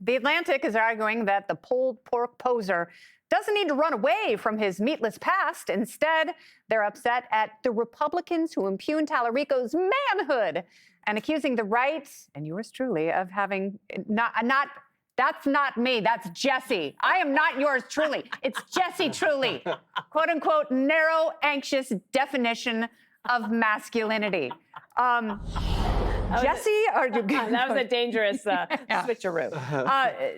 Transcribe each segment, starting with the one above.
The Atlantic is arguing that the pulled pork poser doesn't need to run away from his meatless past. Instead, they're upset at the Republicans who impugn Talarico's manhood and accusing the right, and yours truly, of having that's not me, that's Jesse. I am not yours truly. It's Jesse truly. Quote unquote, narrow, anxious definition of masculinity. Jesse, that was a dangerous switcheroo.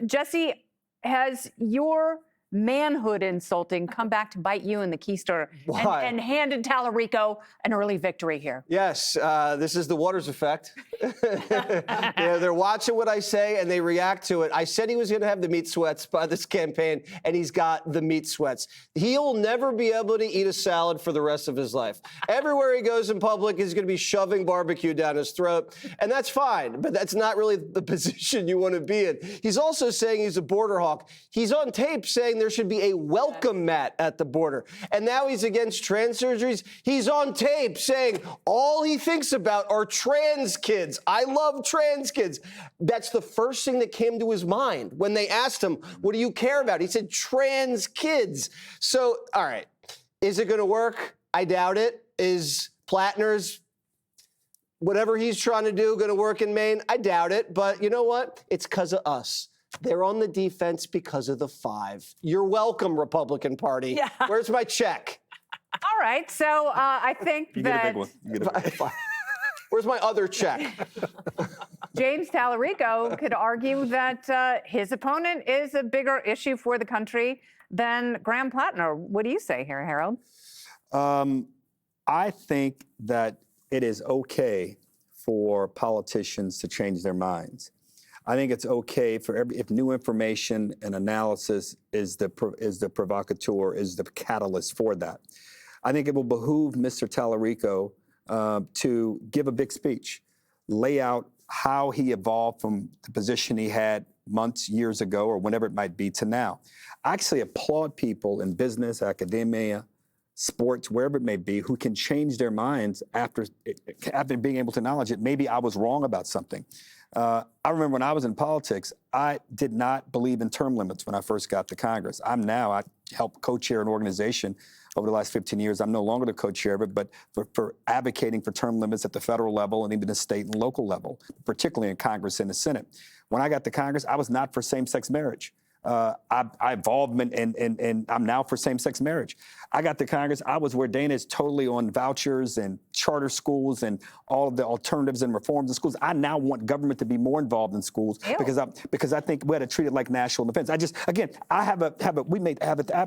Jesse, has your manhood insulting come back to bite you in the keister and handed Talarico an early victory here? Yes, this is the Waters effect. They're watching what I say and they react to it. I said he was going to have the meat sweats by this campaign, and he's got the meat sweats. He'll never be able to eat a salad for the rest of his life. Everywhere he goes in public, he's going to be shoving barbecue down his throat, and that's fine, but that's not really the position you want to be in. He's also saying he's a border hawk. He's on tape saying there should be a welcome mat at the border. And now he's against trans surgeries. He's on tape saying all he thinks about are trans kids. I love trans kids. That's the first thing that came to his mind when they asked him, what do you care about? He said, trans kids. So, all right, is it going to work? I doubt it. Is Plattner's whatever he's trying to do going to work in Maine? I doubt it. But you know what? It's because of us. They're on the defense because of the 5. You're welcome, Republican Party. Yeah. Where's my check? All right. So I think you that... get a big one. You get a big one. Where's my other check? James Talarico could argue that his opponent is a bigger issue for the country than Graham Plattner. What do you say here, Harold? I think that it is okay for politicians to change their minds. I think it's okay for if new information and analysis is the provocateur, is the catalyst for that. I think it will behoove Mr. Talarico to give a big speech, lay out how he evolved from the position he had months, years ago, or whenever it might be to now. I actually applaud people in business, academia, sports, wherever it may be, who can change their minds after being able to acknowledge it. Maybe I was wrong about something. I remember when I was in politics, I did not believe in term limits when I first got to Congress. I helped co-chair an organization over the last 15 years. I'm no longer the co-chair of it, but for advocating for term limits at the federal level and even the state and local level, particularly in Congress and the Senate. When I got to Congress, I was not for same-sex marriage. I evolved and I'm now for same-sex marriage. I got to Congress, I was where Dana is totally on vouchers and charter schools and all of the alternatives and reforms in schools. I now want government to be more involved in schools because I think we had to treat it like national defense. I have a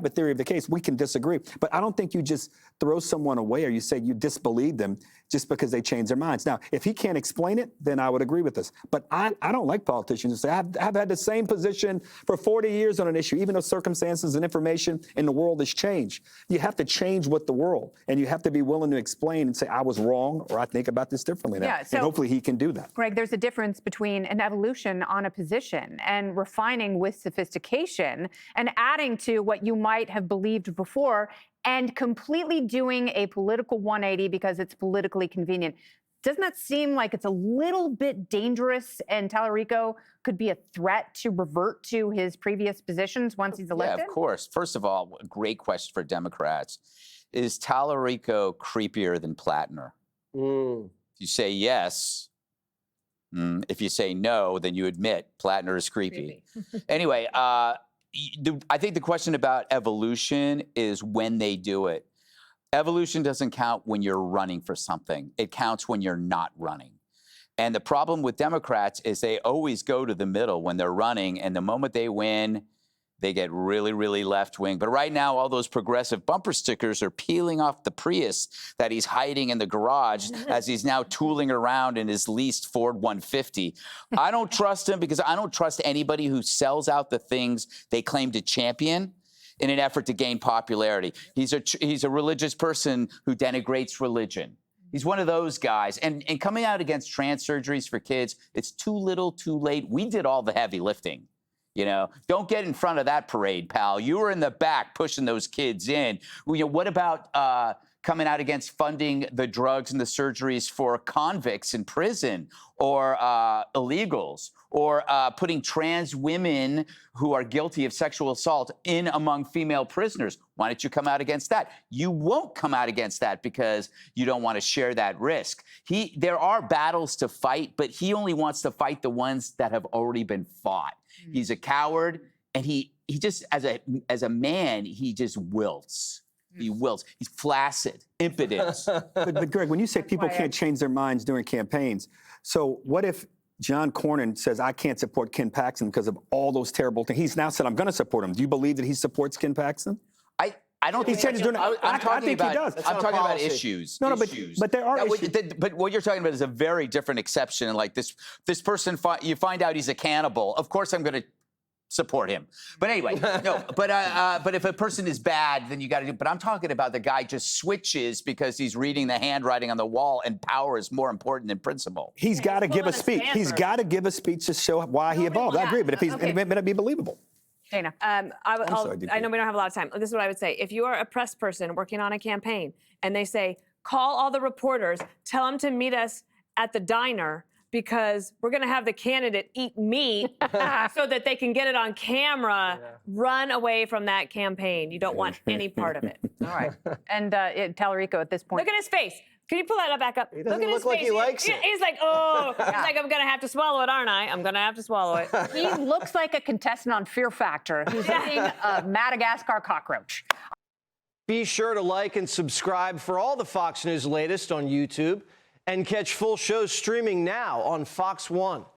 theory of the case. We can disagree, but I don't think you just throw someone away or you say you disbelieve them just because they change their minds. Now, if he can't explain it, then I would agree with this. But I don't like politicians who say, I've had the same position for 40 years on an issue, even though circumstances and information in the world has changed. You have to change with the world, and you have to be willing to explain and say, I was wrong, or I think about this differently now. Yeah, so, and hopefully he can do that. Greg, there's a difference between an evolution on a position and refining with sophistication and adding to what you might have believed before and completely doing a political 180 because it's politically convenient. Doesn't that seem like it's a little bit dangerous and Talarico could be a threat to revert to his previous positions once he's elected? Yeah, of course. First of all, a great question for Democrats. Is Talarico creepier than Plattner? If you say yes, if you say no, then you admit Plattner is creepy. Anyway, I think the question about evolution is when they do it. Evolution doesn't count when you're running for something. It counts when you're not running. And the problem with Democrats is they always go to the middle when they're running, and the moment they win, they get really, really left-wing. But right now, all those progressive bumper stickers are peeling off the Prius that he's hiding in the garage as he's now tooling around in his leased Ford 150. I don't trust him because I don't trust anybody who sells out the things they claim to champion in an effort to gain popularity. He's a religious person who denigrates religion. He's one of those guys. And coming out against trans surgeries for kids, it's too little, too late. We did all the heavy lifting. You know, don't get in front of that parade, pal. You were in the back pushing those kids in. You know, what about coming out against funding the drugs and the surgeries for convicts in prison or illegals, or putting trans women who are guilty of sexual assault in among female prisoners. Why don't you come out against that? You won't come out against that because you don't want to share that risk. There are battles to fight, but he only wants to fight the ones that have already been fought. He's a coward, and he just, as a man, he just wilts. He wilts. He's flaccid, impotent. But Greg, when you say people can't change their minds during campaigns, so what if John Cornyn says, I can't support Ken Paxton because of all those terrible things? He's now said, I'm going to support him. Do you believe that he supports Ken Paxton? I don't think he doing it. I think he does. I'm talking about issues. No, issues. but there are issues. But what you're talking about is a very different exception. Like this person, you find out he's a cannibal. Of course, I'm going to support him. But anyway, no. But if a person is bad, then you got to do. But I'm talking about the guy just switches because he's reading the handwriting on the wall, and power is more important than principle. He's got to give a speech. He's got to give a speech to show why he evolved. I agree. But if it may be believable. Dana. I know we don't have a lot of time. This is what I would say. If you are a press person working on a campaign and they say, call all the reporters, tell them to meet us at the diner because we're going to have the candidate eat meat so that they can get it on camera, run away from that campaign. You don't want any part of it. All right. And Talarico at this point. Look at his face. Can you pull that back up? He doesn't Look at his look like face. he likes it. He's like, oh, he's like, I'm going to have to swallow it, aren't I? I'm going to have to swallow it. He looks like a contestant on Fear Factor who's eating a Madagascar cockroach. Be sure to like and subscribe for all the Fox News latest on YouTube, and catch full shows streaming now on Fox One.